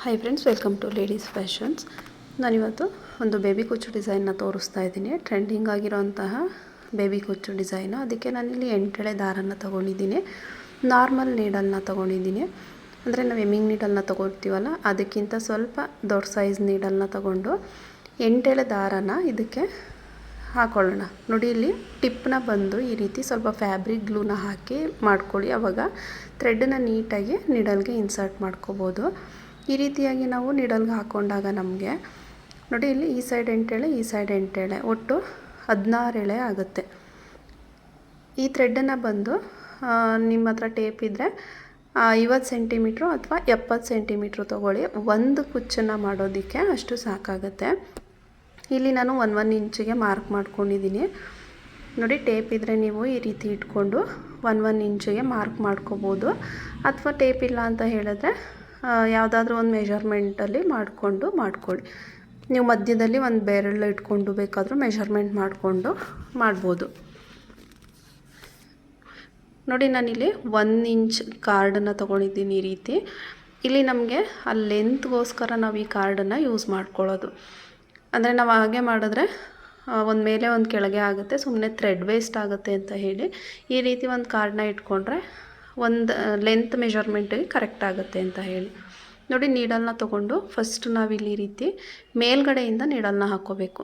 Hi friends, welcome to ladies fashions. ನಾನಿವತ್ತು ಒಂದು baby ಕುಚ್ಚು ಡಿಸೈನ್ನ ತೋರಿಸ್ತಾ ಇದ್ದೀನಿ. ಟ್ರೆಂಡಿಂಗ್ ಆಗಿರೋಂತಹ ಬೇಬಿ ಕುಚ್ಚು ಡಿಸೈನು. ಅದಕ್ಕೆ ನಾನಿಲ್ಲಿ 8 ಎಳೆ ದಾರನ ತೊಗೊಂಡಿದ್ದೀನಿ. ನಾರ್ಮಲ್ ನೀಡಲ್ನ ತೊಗೊಂಡಿದ್ದೀನಿ. ಅಂದರೆ ನಾವು ಎಮ್ಮಿಂಗ್ ನೀಡಲ್ನ ತೊಗೊಳ್ತೀವಲ್ಲ, ಅದಕ್ಕಿಂತ ಸ್ವಲ್ಪ ದೊಡ್ಡ ಸೈಜ್ ನೀಡಲ್ನ ತೊಗೊಂಡು 8 ಎಳೆ ದಾರನ ಇದಕ್ಕೆ ಹಾಕೊಳ್ಳೋಣ. ನೋಡಿ, ಇಲ್ಲಿ ಟಿಪ್ನ ಬಂದು ಈ ರೀತಿ ಸ್ವಲ್ಪ ಫ್ಯಾಬ್ರಿಕ್ ಗ್ಲೂನ ಹಾಕಿ ಮಾಡ್ಕೊಳ್ಳಿ. ಆವಾಗ ಥ್ರೆಡ್ನ ನೀಟಾಗಿ ನೀಡಲ್ಗೆ ಇನ್ಸರ್ಟ್ ಮಾಡ್ಕೋಬೋದು. ಈ ರೀತಿಯಾಗಿ ನಾವು ನೀಡಲ್ಗೆ ಹಾಕ್ಕೊಂಡಾಗ ನಮಗೆ ನೋಡಿ, ಇಲ್ಲಿ ಈ ಸೈಡ್ 8 ಎಳೆ, ಈ ಸೈಡ್ 8 ಎಳೆ, ಒಟ್ಟು 16 ಎಳೆ ಆಗುತ್ತೆ. ಈ ಥ್ರೆಡ್ಡನ್ನು ಬಂದು ನಿಮ್ಮ ಹತ್ರ ಟೇಪ್ ಇದ್ದರೆ 50 ಸೆಂಟಿಮೀಟ್ರು ಅಥವಾ 70 ಸೆಂಟಿಮೀಟ್ರು ತೊಗೊಳ್ಳಿ. ಒಂದು ಕುಚ್ಚನ್ನು ಮಾಡೋದಕ್ಕೆ ಅಷ್ಟು ಸಾಕಾಗುತ್ತೆ. ಇಲ್ಲಿ ನಾನು 1 ಇಂಚಿಗೆ ಮಾರ್ಕ್ ಮಾಡ್ಕೊಂಡಿದ್ದೀನಿ. ನೋಡಿ, ಟೇಪ್ ಇದ್ದರೆ ನೀವು ಈ ರೀತಿ ಇಟ್ಕೊಂಡು 1 ಇಂಚಿಗೆ ಮಾರ್ಕ್ ಮಾಡ್ಕೋಬೋದು. ಅಥವಾ ಟೇಪ್ ಇಲ್ಲ ಅಂತ ಹೇಳಿದ್ರೆ ಯಾವುದಾದ್ರೂ ಒಂದು ಮೆಷರ್ಮೆಂಟಲ್ಲಿ ಮಾಡ್ಕೊಳ್ಳಿ. ನೀವು ಮಧ್ಯದಲ್ಲಿ ಒಂದು ಬೆರಳು ಇಟ್ಕೊಂಡು ಬೇಕಾದರೂ ಮೆಷರ್ಮೆಂಟ್ ಮಾಡಿಕೊಂಡು ಮಾಡ್ಬೋದು. ನೋಡಿ, ನಾನಿಲ್ಲಿ 1 ಇಂಚ್ ಕಾರ್ಡನ್ನು ತೊಗೊಂಡಿದ್ದೀನಿ. ಈ ರೀತಿ ಇಲ್ಲಿ ನಮಗೆ ಆ ಲೆಂತ್ಗೋಸ್ಕರ ನಾವು ಈ ಕಾರ್ಡನ್ನು ಯೂಸ್ ಮಾಡ್ಕೊಳ್ಳೋದು. ಅಂದರೆ ನಾವು ಹಾಗೆ ಮಾಡಿದ್ರೆ ಒಂದು ಮೇಲೆ ಒಂದು ಕೆಳಗೆ ಆಗುತ್ತೆ, ಸುಮ್ಮನೆ ಥ್ರೆಡ್ ವೇಸ್ಟ್ ಆಗುತ್ತೆ ಅಂತ ಹೇಳಿ ಈ ರೀತಿ ಒಂದು ಕಾರ್ಡನ್ನ ಇಟ್ಕೊಂಡ್ರೆ ಒಂದು ಲೆಂತ್ ಮೆಷರ್ಮೆಂಟಿಗೆ ಕರೆಕ್ಟ್ ಆಗುತ್ತೆ ಅಂತ ಹೇಳಿ. ನೋಡಿ, ನೀಡಲ್ನ ತೊಗೊಂಡು ಫಸ್ಟ್ ನಾವಿಲ್ಲಿ ಈ ರೀತಿ ಮೇಲ್ಗಡೆಯಿಂದ ನೀಡಲ್ನ ಹಾಕ್ಕೋಬೇಕು.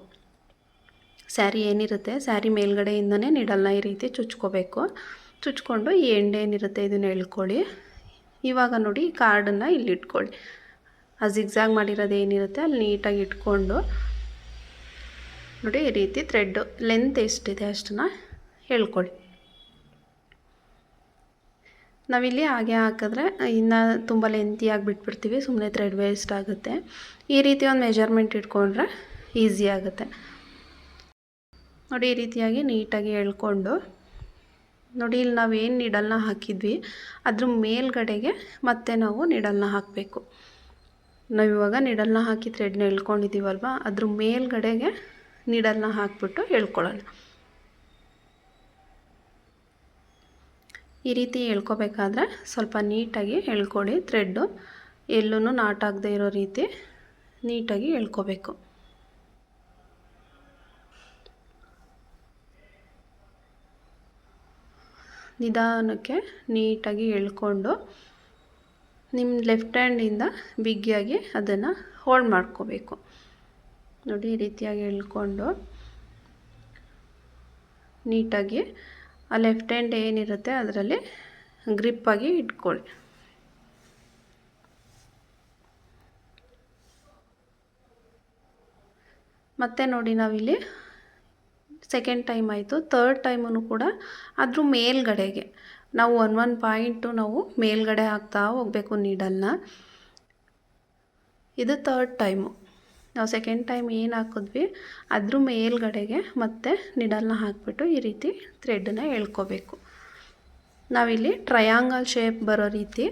ಸ್ಯಾರಿ ಏನಿರುತ್ತೆ, ಸ್ಯಾರಿ ಮೇಲ್ಗಡೆಯಿಂದನೇ ನೀಡಲ್ನ ಈ ರೀತಿ ಚುಚ್ಕೊಂಡು ಈ ಎಂಡ್ ಏನಿರುತ್ತೆ ಇದನ್ನು ಎಳ್ಕೊಳ್ಳಿ. ಇವಾಗ ನೋಡಿ, ಈ ಕಾರ್ಡನ್ನು ಇಲ್ಲಿ ಇಟ್ಕೊಳ್ಳಿ. ಆ ಜಿಗ್ಜಾಗ್ ಮಾಡಿರೋದು ಏನಿರುತ್ತೆ ಅಲ್ಲಿ ನೀಟಾಗಿ ಇಟ್ಕೊಂಡು ನೋಡಿ, ಈ ರೀತಿ ಥ್ರೆಡ್ಡು ಲೆಂತ್ ಎಷ್ಟಿದೆ ಅಷ್ಟನ್ನು ಎಳ್ಕೊಳ್ಳಿ. ನಾವಿಲ್ಲಿ ಹಾಗೆ ಹಾಕಿದ್ರೆ ಇನ್ನು ತುಂಬ ಲೆಂತಿಯಾಗಿ ಬಿಟ್ಬಿಡ್ತೀವಿ, ಸುಮ್ಮನೆ ಥ್ರೆಡ್ ವೇಸ್ಟ್ ಆಗುತ್ತೆ. ಈ ರೀತಿ ಒಂದು ಮೆಜರ್ಮೆಂಟ್ ಇಟ್ಕೊಂಡ್ರೆ ಈಸಿ ಆಗುತ್ತೆ. ನೋಡಿ, ಈ ರೀತಿಯಾಗಿ ನೀಟಾಗಿ ಎಳ್ಕೊಂಡು ನೋಡಿ, ಇಲ್ಲಿ ನಾವೇನು ನೀಡಲ್ನ ಹಾಕಿದ್ವಿ ಅದ್ರ ಮೇಲ್ಗಡೆಗೆ ಮತ್ತೆ ನಾವು ನೀಡಲ್ನ ಹಾಕಬೇಕು. ನಾವಿವಾಗ ನೀಡಲ್ನ ಹಾಕಿ ಥ್ರೆಡ್ನ ಎಳ್ಕೊಂಡಿದ್ದೀವಲ್ವ, ಅದ್ರ ಮೇಲ್ಗಡೆಗೆ ನೀಡಲ್ನ ಹಾಕಿಬಿಟ್ಟು ಎಳ್ಕೊಳ್ಳೋಣ. ಈ ರೀತಿ ಎಳ್ಕೊಬೇಕಾದ್ರೆ ಸ್ವಲ್ಪ ನೀಟಾಗಿ ಎಳ್ಕೊಳ್ಳಿ. ಥ್ರೆಡ್ಡು ಎಲ್ಲೂ ನಾಟಾಗದೇ ಇರೋ ರೀತಿ ನೀಟಾಗಿ ಎಳ್ಕೊಬೇಕು. ನಿಧಾನಕ್ಕೆ ನೀಟಾಗಿ ಎಳ್ಕೊಂಡು ನಿಮ್ಮ ಲೆಫ್ಟ್ ಹ್ಯಾಂಡಿಂದ ಬಿಗಿಯಾಗಿ ಅದನ್ನು ಹೋಲ್ಡ್ ಮಾಡ್ಕೋಬೇಕು. ನೋಡಿ, ಈ ರೀತಿಯಾಗಿ ಎಳ್ಕೊಂಡು ನೀಟಾಗಿ ಆ ಲೆಫ್ಟ್ ಹ್ಯಾಂಡ್ ಏನಿರುತ್ತೆ ಅದರಲ್ಲಿ ಗ್ರಿಪ್ಪಾಗಿ ಇಟ್ಕೊಳ್ಳಿ. ಮತ್ತು ನೋಡಿ, ನಾವಿಲ್ಲಿ ಸೆಕೆಂಡ್ ಟೈಮ್ ಆಯಿತು. ಥರ್ಡ್ ಟೈಮೂ ಕೂಡ ಅದ್ರ ಮೇಲ್ಗಡೆಗೆ ನಾವು ಒಂದು ಪಾಯಿಂಟು ನಾವು ಮೇಲ್ಗಡೆ ಹಾಕ್ತಾ ಹೋಗಬೇಕು ನೀಡಲ್ನ. ಇದು ಥರ್ಡ್ ಟೈಮು. ನಾವು ಸೆಕೆಂಡ್ ಟೈಮ್ ಏನು ಹಾಕಿದ್ವಿ ಅದ್ರ ಮೇಲ್ಗಡೆಗೆ ಮತ್ತೆ ನೀಡಲ್ನ ಹಾಕಿಬಿಟ್ಟು ಈ ರೀತಿ ಥ್ರೆಡ್ಡನ್ನ ಎಳ್ಕೋಬೇಕು. ನಾವಿಲ್ಲಿ ಟ್ರಯಾಂಗಲ್ ಶೇಪ್ ಬರೋ ರೀತಿ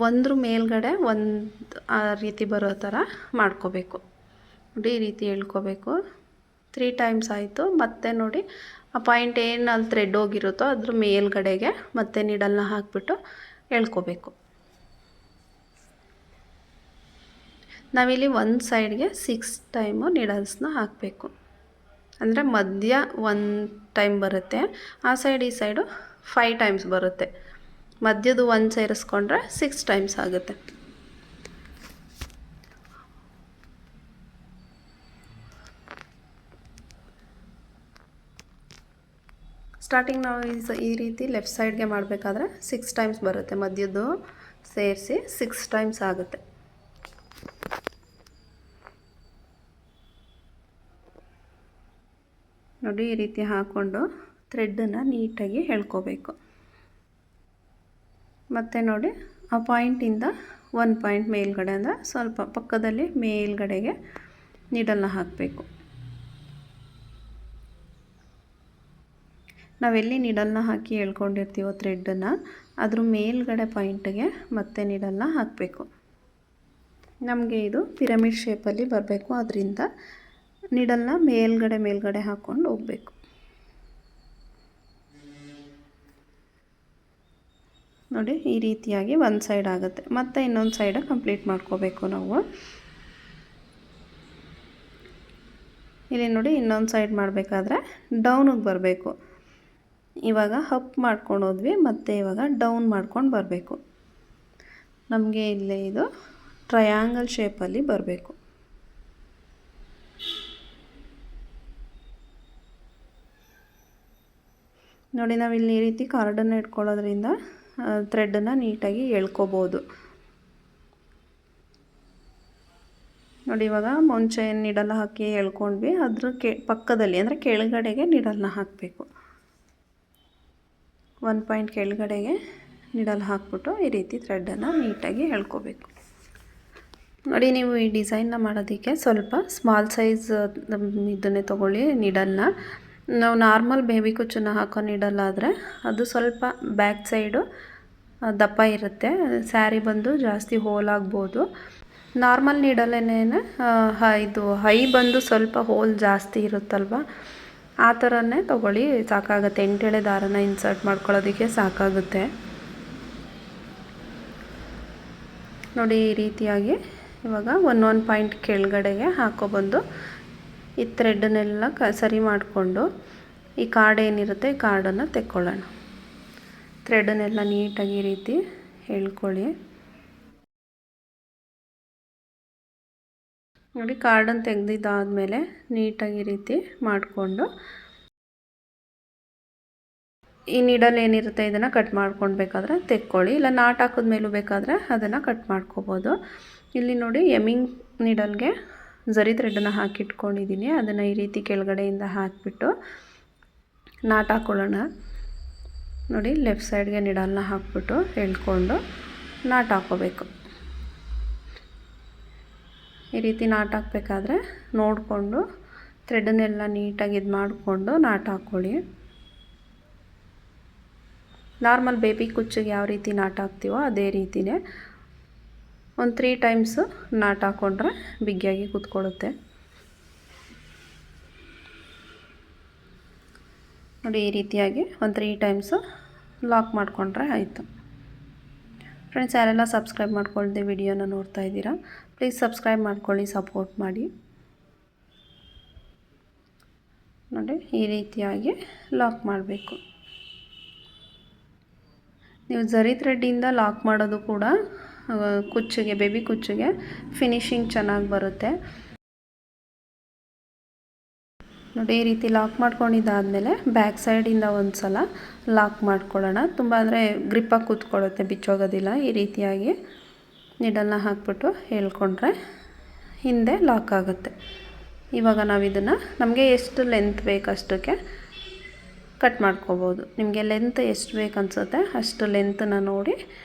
ಒಂದ್ರ ಮೇಲ್ಗಡೆ ಒಂದು ಆ ರೀತಿ ಬರೋ ಥರ ಮಾಡ್ಕೋಬೇಕು. ನೋಡಿ, ಈ ರೀತಿ ಎಳ್ಕೋಬೇಕು. 3 ಟೈಮ್ಸ್ ಆಯಿತು. ಮತ್ತೆ ನೋಡಿ, ಆ ಪಾಯಿಂಟ್ ಏನು ಅಲ್ಲಿ ಥ್ರೆಡ್ ಹೋಗಿರುತ್ತೋ ಅದ್ರ ಮೇಲ್ಗಡೆಗೆ ಮತ್ತೆ ನೀಡಲ್ನ ಹಾಕಿಬಿಟ್ಟು ಎಳ್ಕೋಬೇಕು. ನಾವಿಲ್ಲಿ ಒಂದು ಸೈಡ್ಗೆ 6 ಟೈಮು ನೀಡಲ್ಸ್ನ ಹಾಕಬೇಕು. ಅಂದರೆ ಮಧ್ಯ 1 ಟೈಮ್ ಬರುತ್ತೆ, ಆ ಸೈಡ್ ಈ ಸೈಡು 5 ಟೈಮ್ಸ್ ಬರುತ್ತೆ. ಮಧ್ಯದ 1 ಸೇರಿಸ್ಕೊಂಡ್ರೆ 6 ಟೈಮ್ಸ್ ಆಗುತ್ತೆ. ಸ್ಟಾರ್ಟಿಂಗ್ ನಾವು ಈ ರೀತಿ ಲೆಫ್ಟ್ ಸೈಡ್ಗೆ ಮಾಡಬೇಕಾದ್ರೆ 6 ಟೈಮ್ಸ್ ಬರುತ್ತೆ. ಮಧ್ಯದ್ದು ಸೇರಿಸಿ 6 ಟೈಮ್ಸ್ ಆಗುತ್ತೆ. ನೋಡಿ, ಈ ರೀತಿ ಹಾಕ್ಕೊಂಡು ಥ್ರೆಡ್ಡನ್ನು ನೀಟಾಗಿ ಎಳ್ಕೋಬೇಕು. ಮತ್ತು ನೋಡಿ, ಆ ಪಾಯಿಂಟಿಂದ 1 ಪಾಯಿಂಟ್ ಮೇಲ್ಗಡೆ ಅಂದರೆ ಸ್ವಲ್ಪ ಪಕ್ಕದಲ್ಲಿ ಮೇಲ್ಗಡೆಗೆ ನೀಡಲ್ನ ಹಾಕಬೇಕು. ನಾವೆಲ್ಲಿ ನೀಡಲ್ನ ಹಾಕಿ ಎಳ್ಕೊಂಡಿರ್ತೀವೋ ಥ್ರೆಡ್ಡನ್ನು ಅದ್ರ ಮೇಲ್ಗಡೆ ಪಾಯಿಂಟಿಗೆ ಮತ್ತೆ ನೀಡಲ್ನ ಹಾಕಬೇಕು. ನಮಗೆ ಇದು ಪಿರಮಿಡ್ ಶೇಪಲ್ಲಿ ಬರಬೇಕು, ಅದರಿಂದ ನೀಡಲ್ನ ಮೇಲ್ಗಡೆ ಹಾಕ್ಕೊಂಡು ಹೋಗಬೇಕು. ನೋಡಿ ಈ ರೀತಿಯಾಗಿ ಒಂದು ಸೈಡ್ ಆಗುತ್ತೆ, ಮತ್ತು ಇನ್ನೊಂದು ಸೈಡ್ ಕಂಪ್ಲೀಟ್ ಮಾಡ್ಕೋಬೇಕು ನಾವು. ಇಲ್ಲಿ ನೋಡಿ ಇನ್ನೊಂದು ಸೈಡ್ ಮಾಡಬೇಕಾದ್ರೆ ಡೌನಿಗೆ ಬರಬೇಕು. ಇವಾಗ ಅಪ್ ಮಾಡ್ಕೊಂಡು ಹೋದ್ವಿ, ಮತ್ತು ಇವಾಗ ಡೌನ್ ಮಾಡ್ಕೊಂಡು ಬರಬೇಕು. ನಮಗೆ ಇಲ್ಲೇ ಇದು ಟ್ರಯಾಂಗಲ್ ಶೇಪಲ್ಲಿ ಬರಬೇಕು. ನೋಡಿ ನಾವು ಇಲ್ಲಿ ಈ ರೀತಿ ಕಾರ್ಡನ್ನು ಇಟ್ಕೊಳ್ಳೋದ್ರಿಂದ ಥ್ರೆಡನ್ನು ನೀಟಾಗಿ ಎಳ್ಕೊಬೋದು. ನೋಡಿ ಇವಾಗ ಮುಂಚೆ ನೀಡಲ್ ಹಾಕಿ ಎಳ್ಕೊಂಡ್ವಿ, ಅದ್ರ ಪಕ್ಕದಲ್ಲಿ ಅಂದರೆ ಕೆಳಗಡೆಗೆ ನೀಡಲ್ನ ಹಾಕಬೇಕು. 1 ಪಾಯಿಂಟ್ ಕೆಳಗಡೆಗೆ ನೀಡಲ್ ಹಾಕ್ಬಿಟ್ಟು ಈ ರೀತಿ ಥ್ರೆಡನ್ನು ನೀಟಾಗಿ ಎಳ್ಕೊಬೇಕು. ನೋಡಿ ನೀವು ಈ ಡಿಸೈನ್ನ ಮಾಡೋದಕ್ಕೆ ಸ್ವಲ್ಪ ಸ್ಮಾಲ್ ಸೈಜ್ ಇದನ್ನೇ ತೊಗೊಳ್ಳಿ ನೀಡಲ್ನ. ನಾವು ನಾರ್ಮಲ್ ಬೇಬಿ ಕುಚ್ಚನ್ನು ಹಾಕೋ ನೀಡಲ್ಲಾದರೆ ಅದು ಸ್ವಲ್ಪ ಬ್ಯಾಕ್ ಸೈಡು ದಪ್ಪ ಇರುತ್ತೆ, ಸ್ಯಾರಿ ಬಂದು ಜಾಸ್ತಿ ಹೋಲ್ ಆಗ್ಬೋದು. ನಾರ್ಮಲ್ ನೀಡಲ್ಲೇನೆ ಇದು ಹೈ ಬಂದು ಸ್ವಲ್ಪ ಹೋಲ್ ಜಾಸ್ತಿ ಇರುತ್ತಲ್ವ, ಆ ಥರನೇ ತೊಗೊಳ್ಳಿ, ಸಾಕಾಗುತ್ತೆ. 8 ಎಳೆ ದಾರನ ಇನ್ಸರ್ಟ್ ಮಾಡ್ಕೊಳ್ಳೋದಕ್ಕೆ ಸಾಕಾಗುತ್ತೆ. ನೋಡಿ ಈ ರೀತಿಯಾಗಿ ಇವಾಗ 1 ಪಾಯಿಂಟ್ ಕೆಳಗಡೆಗೆ ಹಾಕೊಬಂದು ಈ ಥ್ರೆಡ್ನೆಲ್ಲ ಸರಿ ಮಾಡಿಕೊಂಡು ಈ ಕಾರ್ಡ್ ಏನಿರುತ್ತೆ ಈ ಕಾರ್ಡನ್ನು ತೆಕ್ಕೊಳ್ಳೋಣ. ಥ್ರೆಡನ್ನೆಲ್ಲ ನೀಟಾಗಿ ಈ ರೀತಿ ಎಳ್ಕೊಳ್ಳಿ. ನೋಡಿ ಕಾರ್ಡನ್ನು ತೆಗೆದಿದ್ದಾದಮೇಲೆ ನೀಟಾಗಿ ಈ ರೀತಿ ಮಾಡಿಕೊಂಡು ಈ ನೀಡಲ್ ಏನಿರುತ್ತೆ ಇದನ್ನು ಕಟ್ ಮಾಡ್ಕೊಳ್ಬೇಕಾದ್ರೆ ತೆಕ್ಕೊಳ್ಳಿ, ಇಲ್ಲ ನಾಟ್ ಹಾಕಿದ್ಮೇಲೂ ಬೇಕಾದರೆ ಅದನ್ನು ಕಟ್ ಮಾಡ್ಕೋಬೋದು. ಇಲ್ಲಿ ನೋಡಿ ಎಮ್ಮಿಂಗ್ ನೀಡಲ್ಗೆ ಝರಿ ಥ್ರೆಡನ್ನು ಹಾಕಿಟ್ಕೊಂಡಿದ್ದೀನಿ, ಅದನ್ನು ಈ ರೀತಿ ಕೆಳಗಡೆಯಿಂದ ಹಾಕಿಬಿಟ್ಟು ನಾಟ್ ಹಾಕ್ಕೊಳ್ಳೋಣ. ನೋಡಿ ಲೆಫ್ಟ್ ಸೈಡ್ಗೆ ನೀಡಲ್ನ ಹಾಕ್ಬಿಟ್ಟು ಎಳ್ಕೊಂಡು ನಾಟ್ ಹಾಕ್ಕೋಬೇಕು. ಈ ರೀತಿ ನಾಟ್ ಹಾಕಬೇಕಾದ್ರೆ ನೋಡಿಕೊಂಡು ಥ್ರೆಡನ್ನೆಲ್ಲ ನೀಟಾಗಿ ಇದು ಮಾಡಿಕೊಂಡು ನಾಟ್ ಹಾಕ್ಕೊಳ್ಳಿ. ನಾರ್ಮಲ್ ಬೇಬಿ ಕುಚ್ಚಿಗೆ ಯಾವ ರೀತಿ ನಾಟ್ ಹಾಕ್ತೀವೋ ಅದೇ ರೀತಿಯೇ ಒಂದು 3 ಟೈಮ್ಸು ನಾಟ್ ಹಾಕ್ಕೊಂಡ್ರೆ ಬಿಗಿಯಾಗಿ ಕೂತ್ಕೊಳ್ಳುತ್ತೆ. ನೋಡಿ ಈ ರೀತಿಯಾಗಿ ಒಂದು 3 ಟೈಮ್ಸು ಲಾಕ್ ಮಾಡಿಕೊಂಡ್ರೆ ಆಯಿತು. ಫ್ರೆಂಡ್ಸ್, ಯಾರೆಲ್ಲ ಸಬ್ಸ್ಕ್ರೈಬ್ ಮಾಡ್ಕೊಳ್ದೆ ವಿಡಿಯೋನ ನೋಡ್ತಾ ಇದ್ದೀರಾ, ಪ್ಲೀಸ್ ಸಬ್ಸ್ಕ್ರೈಬ್ ಮಾಡ್ಕೊಳ್ಳಿ, ಸಪೋರ್ಟ್ ಮಾಡಿ. ನೋಡಿ ಈ ರೀತಿಯಾಗಿ ಲಾಕ್ ಮಾಡಬೇಕು. ನೀವು ಝರಿ ಥ್ರೆಡ್ಡಿಂದ ಲಾಕ್ ಮಾಡೋದು ಕೂಡ ಕುಚ್ಚಿಗೆ, ಬೇಬಿ ಕುಚ್ಚಿಗೆ ಫಿನಿಶಿಂಗ್ ಚೆನ್ನಾಗಿ ಬರುತ್ತೆ. ನೋಡಿ ಈ ರೀತಿ ಲಾಕ್ ಮಾಡ್ಕೊಂಡಿದ್ದಾದಮೇಲೆ ಬ್ಯಾಕ್ ಸೈಡಿಂದ ಒಂದು ಸಲ ಲಾಕ್ ಮಾಡ್ಕೊಳ್ಳೋಣ. ತುಂಬ ಅಂದರೆ ಗ್ರಿಪ್ಪಾಗಿ ಕೂತ್ಕೊಳ್ಳುತ್ತೆ, ಬಿಚ್ಚೋಗೋದಿಲ್ಲ. ಈ ರೀತಿಯಾಗಿ ನೀಡಲ್ನ ಹಾಕ್ಬಿಟ್ಟು ಹೇಳ್ಕೊಂಡ್ರೆ ಹಿಂದೆ ಲಾಕ್ ಆಗುತ್ತೆ. ಇವಾಗ ನಾವು ಇದನ್ನು ನಮಗೆ ಎಷ್ಟು ಲೆಂತ್ ಬೇಕು ಅಷ್ಟಕ್ಕೆ ಕಟ್ ಮಾಡ್ಕೋಬೋದು. ನಿಮಗೆ ಲೆಂತ್ ಎಷ್ಟು ಬೇಕು ಅನಿಸುತ್ತೆ ಅಷ್ಟು ಲೆಂತನ್ನು ನೋಡಿ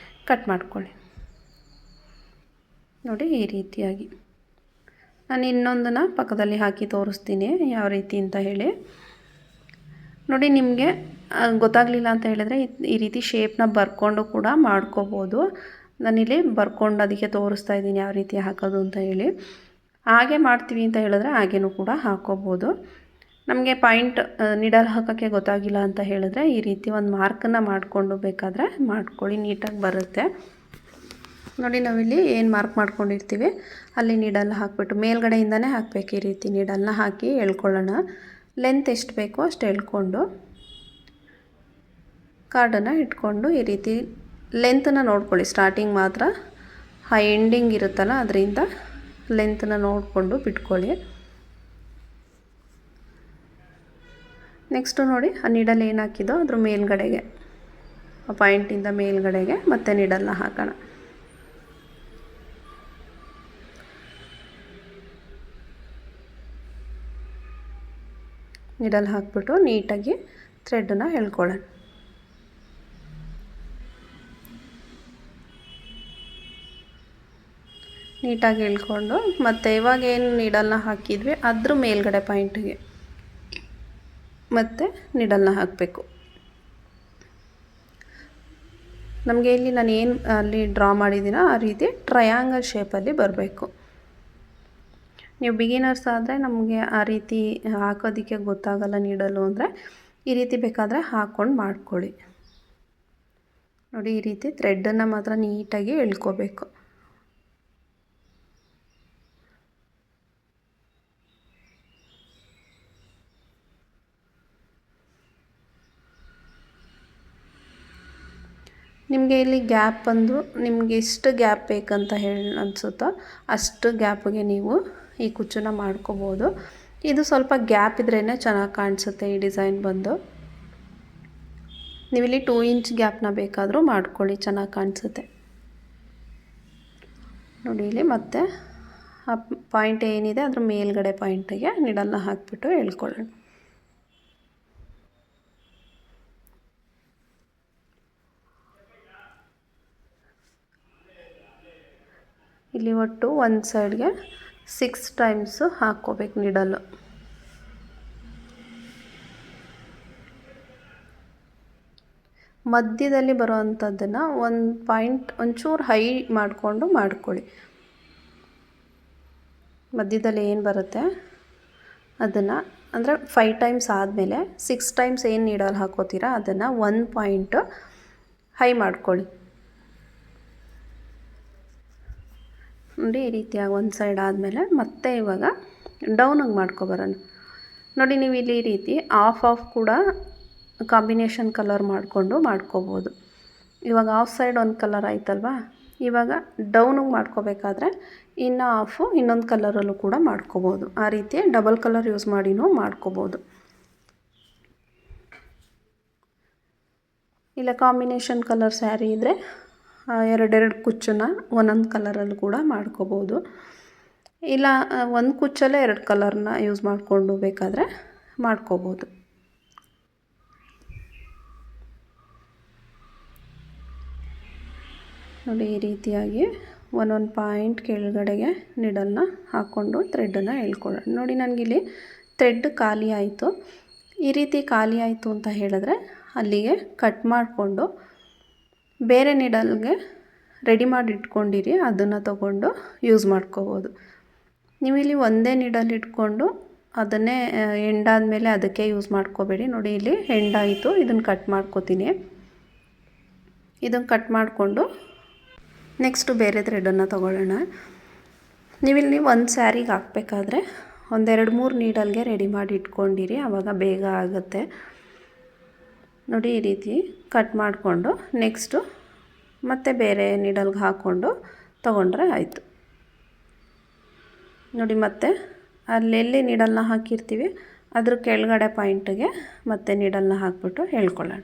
ಕಟ್ ಮಾಡ್ಕೊಳ್ಳಿ. ನೋಡಿ ಈ ರೀತಿಯಾಗಿ ನಾನು ಇನ್ನೊಂದನ್ನು ಪಕ್ಕದಲ್ಲಿ ಹಾಕಿ ತೋರಿಸ್ತೀನಿ ಯಾವ ರೀತಿ ಅಂತ ಹೇಳಿ. ನೋಡಿ ನಿಮಗೆ ಗೊತ್ತಾಗಲಿಲ್ಲ ಅಂತ ಹೇಳಿದ್ರೆ ಈ ರೀತಿ ಶೇಪ್ನ ಬರ್ಕೊಂಡು ಕೂಡ ಮಾಡ್ಕೋಬೋದು. ನಾನಿಲ್ಲಿ ಬರ್ಕೊಂಡು ಅದಕ್ಕೆ ತೋರಿಸ್ತಾ ಇದ್ದೀನಿ ಯಾವ ರೀತಿ ಹಾಕೋದು ಅಂತ ಹೇಳಿ. ಹಾಗೆ ಮಾಡ್ತೀವಿ ಅಂತ ಹೇಳಿದ್ರೆ ಹಾಗೇನೂ ಕೂಡ ಹಾಕೋಬೋದು. ನಮಗೆ ಪಾಯಿಂಟ್ ನೀಡಲ್ ಹಾಕೋಕ್ಕೆ ಗೊತ್ತಾಗಿಲ್ಲ ಅಂತ ಹೇಳಿದ್ರೆ ಈ ರೀತಿ ಒಂದು ಮಾರ್ಕನ್ನು ಮಾಡಿಕೊಂಡು ಬೇಕಾದರೆ ಮಾಡ್ಕೊಳ್ಳಿ, ನೀಟಾಗಿ ಬರುತ್ತೆ. ನೋಡಿ ನಾವಿಲ್ಲಿ ಏನು ಮಾರ್ಕ್ ಮಾಡ್ಕೊಂಡಿರ್ತೀವಿ ಅಲ್ಲಿ ನೀಡಲ್ ಹಾಕಿಬಿಟ್ಟು ಮೇಲ್ಗಡೆಯಿಂದನೇ ಹಾಕಬೇಕು. ಈ ರೀತಿ ನೀಡಲ್ನ ಹಾಕಿ ಎಳ್ಕೊಳ್ಳೋಣ. ಲೆಂತ್ ಎಷ್ಟು ಬೇಕೋ ಅಷ್ಟು ಎಳ್ಕೊಂಡು ಕಾರ್ಡನ್ನು ಇಟ್ಕೊಂಡು ಈ ರೀತಿ ಲೆಂತನ್ನು ನೋಡ್ಕೊಳ್ಳಿ. ಸ್ಟಾರ್ಟಿಂಗ್ ಮಾತ್ರ ಎಂಡಿಂಗ್ ಇರುತ್ತಲ್ಲ ಅದರಿಂದ ಲೆಂತನ್ನು ನೋಡಿಕೊಂಡು ಬಿಟ್ಕೊಳ್ಳಿ. ನೆಕ್ಸ್ಟು ನೋಡಿ ಆ ನೀಡಲ್ ಏನು ಹಾಕಿದೋ ಅದ್ರ ಮೇಲ್ಗಡೆಗೆ, ಆ ಪಾಯಿಂಟಿಂದ ಮೇಲ್ಗಡೆಗೆ ಮತ್ತೆ ನೀಡಲ್ನ ಹಾಕೋಣ. ನೀಡಲ್ ಹಾಕ್ಬಿಟ್ಟು ನೀಟಾಗಿ ಥ್ರೆಡನ್ನು ಎಳ್ಕೊಳ್ಳೋಣ. ನೀಟಾಗಿ ಎಳ್ಕೊಂಡು ಮತ್ತು ಇವಾಗ ಏನು ನೀಡಲ್ನ ಹಾಕಿದ್ವಿ ಅದ್ರ ಮೇಲ್ಗಡೆ ಪಾಯಿಂಟಿಗೆ ಮತ್ತು ನೀಡಲ್ನ ಹಾಕಬೇಕು. ನಮಗೆ ಇಲ್ಲಿ ನಾನು ಏನು ಅಲ್ಲಿ ಡ್ರಾ ಮಾಡಿದ್ದೀನೋ ಆ ರೀತಿ ಟ್ರಯಾಂಗಲ್ ಶೇಪಲ್ಲಿ ಬರಬೇಕು. ನೀವು ಬಿಗಿನರ್ಸ್ ಆದರೆ ನಮಗೆ ಆ ರೀತಿ ಹಾಕೋದಕ್ಕೆ ಗೊತ್ತಾಗಲ್ಲ ನೀಡಲು ಅಂದರೆ ಈ ರೀತಿ ಬೇಕಾದರೆ ಹಾಕ್ಕೊಂಡು ಮಾಡ್ಕೊಳ್ಳಿ. ನೋಡಿ ಈ ರೀತಿ ಥ್ರೆಡ್ಡನ್ನು ಮಾತ್ರ ನೀಟಾಗಿ ಎಳ್ಕೋಬೇಕು. ನಿಮಗೆ ಇಲ್ಲಿ ಗ್ಯಾಪ್ ಬಂದು ನಿಮಗೆ ಎಷ್ಟು ಗ್ಯಾಪ್ ಬೇಕಂತ ಅನಿಸುತ್ತೋ ಅಷ್ಟು ಗ್ಯಾಪಿಗೆ ನೀವು ಈ ಕುಚ್ಚನ್ನು ಮಾಡ್ಕೋಬೋದು. ಇದು ಸ್ವಲ್ಪ ಗ್ಯಾಪ್ ಇದ್ರೇ ಚೆನ್ನಾಗಿ ಕಾಣಿಸುತ್ತೆ ಈ ಡಿಸೈನ್ ಬಂದು. ನೀವಿಲ್ಲಿ 2 ಇಂಚ್ ಗ್ಯಾಪ್ನ ಬೇಕಾದರೂ ಮಾಡ್ಕೊಳ್ಳಿ, ಚೆನ್ನಾಗಿ ಕಾಣಿಸುತ್ತೆ. ನೋಡಿ ಇಲ್ಲಿ ಮತ್ತೆ ಆ ಪಾಯಿಂಟ್ ಏನಿದೆ ಅದ್ರ ಮೇಲ್ಗಡೆ ಪಾಯಿಂಟಿಗೆ ನೀಡಲ್ನ ಹಾಕಿಬಿಟ್ಟು ಎಳ್ಕೊಳ್ಳೋಣ. ಇಲ್ಲಿ ಒಟ್ಟು ಒಂದು ಸೈಡ್ಗೆ 6 ಟೈಮ್ಸು ಹಾಕ್ಕೋಬೇಕು ನೀಡಲ್ಲು. ಮಧ್ಯದಲ್ಲಿ ಬರೋವಂಥದ್ದನ್ನು ಒಂದು ಪಾಯಿಂಟ್ ಒಂಚೂರು ಹೈ ಮಾಡಿಕೊಂಡು ಮಾಡ್ಕೊಳ್ಳಿ. ಮಧ್ಯದಲ್ಲಿ ಏನು ಬರುತ್ತೆ ಅದನ್ನು ಅಂದರೆ 5 ಟೈಮ್ಸ್ ಆದಮೇಲೆ 6 ಟೈಮ್ಸ್ ಏನು ನೀಡಲ್ ಹಾಕೋತೀರಾ ಅದನ್ನು 1 ಪಾಯಿಂಟ್ ಹೈ ಮಾಡ್ಕೊಳ್ಳಿ. ನೋಡಿ ಈ ರೀತಿಯಾಗಿ ಒಂದು ಸೈಡ್ ಆದಮೇಲೆ ಮತ್ತೆ ಇವಾಗ ಡೌನಾಗಿ ಮಾಡ್ಕೊಬರೋಣ. ನೋಡಿ ನೀವು ಇಲ್ಲಿ ಈ ರೀತಿ ಆಫ್ ಕೂಡ ಕಾಂಬಿನೇಷನ್ ಕಲರ್ ಮಾಡಿಕೊಂಡು ಮಾಡ್ಕೋಬೋದು. ಇವಾಗ ಆಫ್ ಸೈಡ್ ಒಂದು ಕಲರ್ ಆಯ್ತಲ್ವಾ, ಇವಾಗ ಡೌನಿಗೆ ಮಾಡ್ಕೋಬೇಕಾದ್ರೆ ಇನ್ನು ಆಫು ಇನ್ನೊಂದು ಕಲರಲ್ಲೂ ಕೂಡ ಮಾಡ್ಕೋಬೋದು. ಆ ರೀತಿ ಡಬಲ್ ಕಲರ್ ಯೂಸ್ ಮಾಡಿನೂ ಮಾಡ್ಕೋಬೋದು. ಇಲ್ಲ ಕಾಂಬಿನೇಷನ್ ಕಲರ್ ಸ್ಯಾರಿ ಇದ್ದರೆ ಎರಡೆರಡು ಕುಚ್ಚನ್ನು ಒಂದೊಂದು ಕಲರಲ್ಲಿ ಕೂಡ ಮಾಡ್ಕೋಬೋದು. ಇಲ್ಲ ಒಂದು ಕುಚ್ಚಲ್ಲೇ 2 ಕಲರ್ನ ಯೂಸ್ ಮಾಡಿಕೊಂಡು ಬೇಕಾದರೆ ಮಾಡ್ಕೋಬೋದು. ನೋಡಿ ಈ ರೀತಿಯಾಗಿ ಒಂದೊಂದು ಪಾಯಿಂಟ್ ಕೆಳಗಡೆಗೆ ನೀಡಲ್ನ ಹಾಕ್ಕೊಂಡು ಥ್ರೆಡ್ಡನ್ನು ಎಳ್ಕೊಳ್ಳೋಣ. ನೋಡಿ ನನಗಿಲ್ಲಿ ಥ್ರೆಡ್ ಖಾಲಿ ಆಯಿತು. ಈ ರೀತಿ ಖಾಲಿ ಆಯಿತು ಅಂತ ಹೇಳಿದ್ರೆ ಅಲ್ಲಿಗೆ ಕಟ್ ಮಾಡಿಕೊಂಡು ಬೇರೆ ನೀಡಲ್ಗೆ ರೆಡಿ ಮಾಡಿ ಇಟ್ಕೊಂಡಿರಿ, ಅದನ್ನು ತಗೊಂಡು ಯೂಸ್ ಮಾಡ್ಕೋಬೋದು. ನೀವು ಇಲ್ಲಿ ಒಂದೇ ನೀಡಲ್ ಇಟ್ಕೊಂಡು ಅದನ್ನೇ ಎಂಡಾದಮೇಲೆ ಅದಕ್ಕೆ ಯೂಸ್ ಮಾಡ್ಕೋಬೇಡಿ. ನೋಡಿ ಇಲ್ಲಿ ಎಂಡಾಯಿತು, ಇದನ್ನು ಕಟ್ ಮಾಡ್ಕೋತೀನಿ. ಇದನ್ನು ಕಟ್ ಮಾಡಿಕೊಂಡು ನೆಕ್ಸ್ಟು ಬೇರೆ ಥ್ರೆಡನ್ನು ತೊಗೊಳ್ಳೋಣ. ನೀವಿಲ್ಲಿ ಒಂದು ಸ್ಯಾರಿಗೆ ಹಾಕಬೇಕಾದ್ರೆ ಒಂದು 2-3 ನೀಡಲ್ಗೆ ರೆಡಿ ಮಾಡಿ ಇಟ್ಕೊಂಡಿರಿ, ಆವಾಗ ಬೇಗ ಆಗುತ್ತೆ. ನೋಡಿ ಈ ರೀತಿ ಕಟ್ ಮಾಡಿಕೊಂಡು ನೆಕ್ಸ್ಟು ಮತ್ತೆ ಬೇರೆ ನೀಡಲ್ಗೆ ಹಾಕ್ಕೊಂಡು ತೊಗೊಂಡ್ರೆ ಆಯಿತು. ನೋಡಿ ಮತ್ತೆ ಅಲ್ಲೆಲ್ಲಿ ನೀಡಲ್ನ ಹಾಕಿರ್ತೀವಿ ಅದ್ರ ಕೆಳಗಡೆ ಪಾಯಿಂಟಿಗೆ ಮತ್ತೆ ನೀಡಲ್ನ ಹಾಕ್ಬಿಟ್ಟು ಎಳ್ಕೊಳ್ಳೋಣ.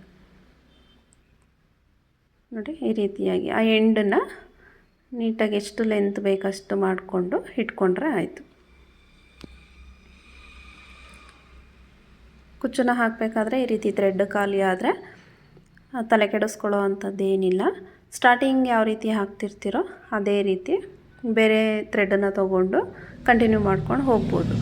ನೋಡಿ ಈ ರೀತಿಯಾಗಿ ಆ ಎಂಡನ್ನು ನೀಟಾಗಿ ಎಷ್ಟು ಲೆಂತ್ ಬೇಕಷ್ಟು ಮಾಡಿಕೊಂಡು ಇಟ್ಕೊಂಡ್ರೆ ಆಯಿತು. ಕುಚ್ಚನ್ನು ಹಾಕಬೇಕಾದ್ರೆ ಈ ರೀತಿ ಥ್ರೆಡ್ ಖಾಲಿ ಆದರೆ ತಲೆ ಕೆಡಿಸ್ಕೊಳ್ಳೋ ಅಂಥದ್ದೇನಿಲ್ಲ. ಸ್ಟಾರ್ಟಿಂಗ್ ಯಾವ ರೀತಿ ಹಾಕ್ತಿರ್ತೀರೋ ಅದೇ ರೀತಿ ಬೇರೆ ಥ್ರೆಡನ್ನು ತೊಗೊಂಡು ಕಂಟಿನ್ಯೂ ಮಾಡ್ಕೊಂಡು ಹೋಗ್ಬೋದು.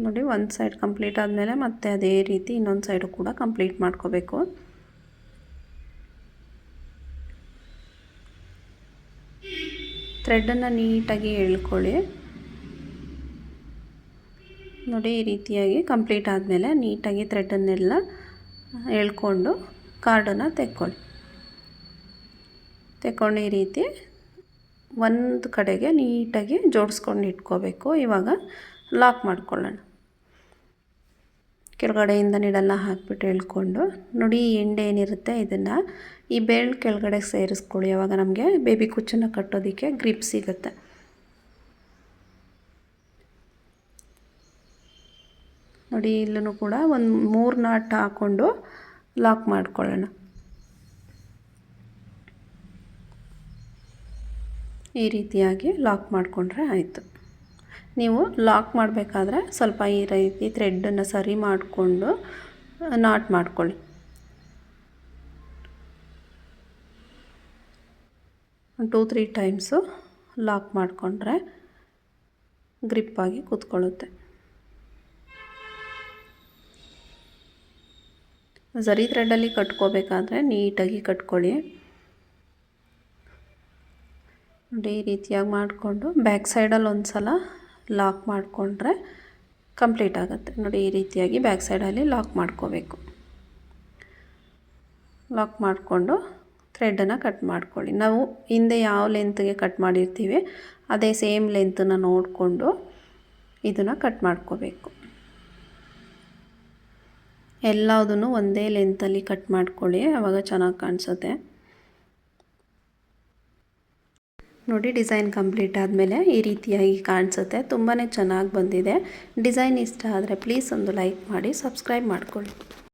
ನೋಡಿ ಒಂದು ಸೈಡ್ ಕಂಪ್ಲೀಟ್ ಆದಮೇಲೆ ಮತ್ತೆ ಅದೇ ರೀತಿ ಇನ್ನೊಂದು ಸೈಡು ಕೂಡ ಕಂಪ್ಲೀಟ್ ಮಾಡ್ಕೋಬೇಕು. ಥ್ರೆಡನ್ನು ನೀಟಾಗಿ ಎಳ್ಕೊಳ್ಳಿ. ನೋಡಿ ಈ ರೀತಿಯಾಗಿ ಕಂಪ್ಲೀಟ್ ಆದಮೇಲೆ ನೀಟಾಗಿ ಥ್ರೆಡನ್ನೆಲ್ಲ ಎಳ್ಕೊಂಡು ಕಾರ್ಡನ್ನು ತೆಕ್ಕೊಂಡು ಈ ರೀತಿ ಒಂದು ಕಡೆಗೆ ನೀಟಾಗಿ ಜೋಡಿಸ್ಕೊಂಡು ಇಟ್ಕೋಬೇಕು. ಇವಾಗ ಲಾಕ್ ಮಾಡ್ಕೊಳ್ಳೋಣ. ಕೆಳಗಡೆಯಿಂದ ನೀಡಲ್ನ ಹಾಕಿಬಿಟ್ಟು ಎಳ್ಕೊಂಡು ನೋಡಿ ಈ ಎಂಡ್ ಏನಿರುತ್ತೆ ಇದನ್ನು ಈ ಬೆರಳು ಕೆಳಗಡೆ ಸೇರಿಸ್ಕೊಳ್ಳಿ. ಆವಾಗ ನಮಗೆ ಬೇಬಿ ಕುಚ್ಚನ್ನು ಕಟ್ಟೋದಕ್ಕೆ ಗ್ರಿಪ್ ಸಿಗುತ್ತೆ. ನೋಡಿ ಇಲ್ಲೂ ಕೂಡ ಒಂದು 3 ನಾಟ್ ಹಾಕ್ಕೊಂಡು ಲಾಕ್ ಮಾಡ್ಕೊಳ್ಳೋಣ. ಈ ರೀತಿಯಾಗಿ ಲಾಕ್ ಮಾಡಿಕೊಂಡ್ರೆ ಆಯಿತು. ನೀವು ಲಾಕ್ ಮಾಡಬೇಕಾದ್ರೆ ಸ್ವಲ್ಪ ಈ ರೀತಿ ಥ್ರೆಡನ್ನು ಸರಿ ಮಾಡಿಕೊಂಡು ನಾಟ್ ಮಾಡ್ಕೊಳ್ಳಿ. 2-3 ಟೈಮ್ಸು ಲಾಕ್ ಮಾಡಿಕೊಂಡ್ರೆ ಗ್ರಿಪ್ಪಾಗಿ ಕೂತ್ಕೊಳ್ಳುತ್ತೆ. ಝರಿ ಥ್ರೆಡಲ್ಲಿ ಕಟ್ಕೋಬೇಕಾದ್ರೆ ನೀಟಾಗಿ ಕಟ್ಕೊಳ್ಳಿ. ನೋಡಿ ಈ ರೀತಿಯಾಗಿ ಮಾಡಿಕೊಂಡು ಬ್ಯಾಕ್ ಸೈಡಲ್ಲಿ ಒಂದು ಸಲ ಲಾಕ್ ಮಾಡಿಕೊಂಡ್ರೆ ಕಂಪ್ಲೀಟ್ ಆಗುತ್ತೆ. ನೋಡಿ ಈ ರೀತಿಯಾಗಿ ಬ್ಯಾಕ್ ಸೈಡಲ್ಲಿ ಲಾಕ್ ಮಾಡ್ಕೋಬೇಕು. ಲಾಕ್ ಮಾಡಿಕೊಂಡು ಥ್ರೆಡನ್ನು ಕಟ್ ಮಾಡ್ಕೊಳ್ಳಿ. ನಾವು ಹಿಂದೆ ಯಾವ ಲೆಂತ್ಗೆ ಕಟ್ ಮಾಡಿರ್ತೀವಿ ಅದೇ ಸೇಮ್ ಲೆಂತನ್ನು ನೋಡಿಕೊಂಡು ಇದನ್ನು ಕಟ್ ಮಾಡ್ಕೋಬೇಕು. ಎಲ್ಲದನ್ನು ಒಂದೇ ಲೆಂತಲ್ಲಿ ಕಟ್ ಮಾಡ್ಕೊಳ್ಳಿ, ಆವಾಗ ಚೆನ್ನಾಗಿ ಕಾಣಿಸುತ್ತೆ. ನೋಡಿ ಡಿಸೈನ್ ಕಂಪ್ಲೀಟ್ ಆದಮೇಲೆ ಈ ರೀತಿಯಾಗಿ ಕಾಣಿಸುತ್ತೆ. ತುಂಬಾ ಚೆನ್ನಾಗಿ ಬಂದಿದೆ. ಡಿಸೈನ್ ಇಷ್ಟ ಆದರೆ ಪ್ಲೀಸ್ ಒಂದು ಲೈಕ್ ಮಾಡಿ, ಸಬ್ಸ್ಕ್ರೈಬ್ ಮಾಡ್ಕೊಳ್ಳಿ.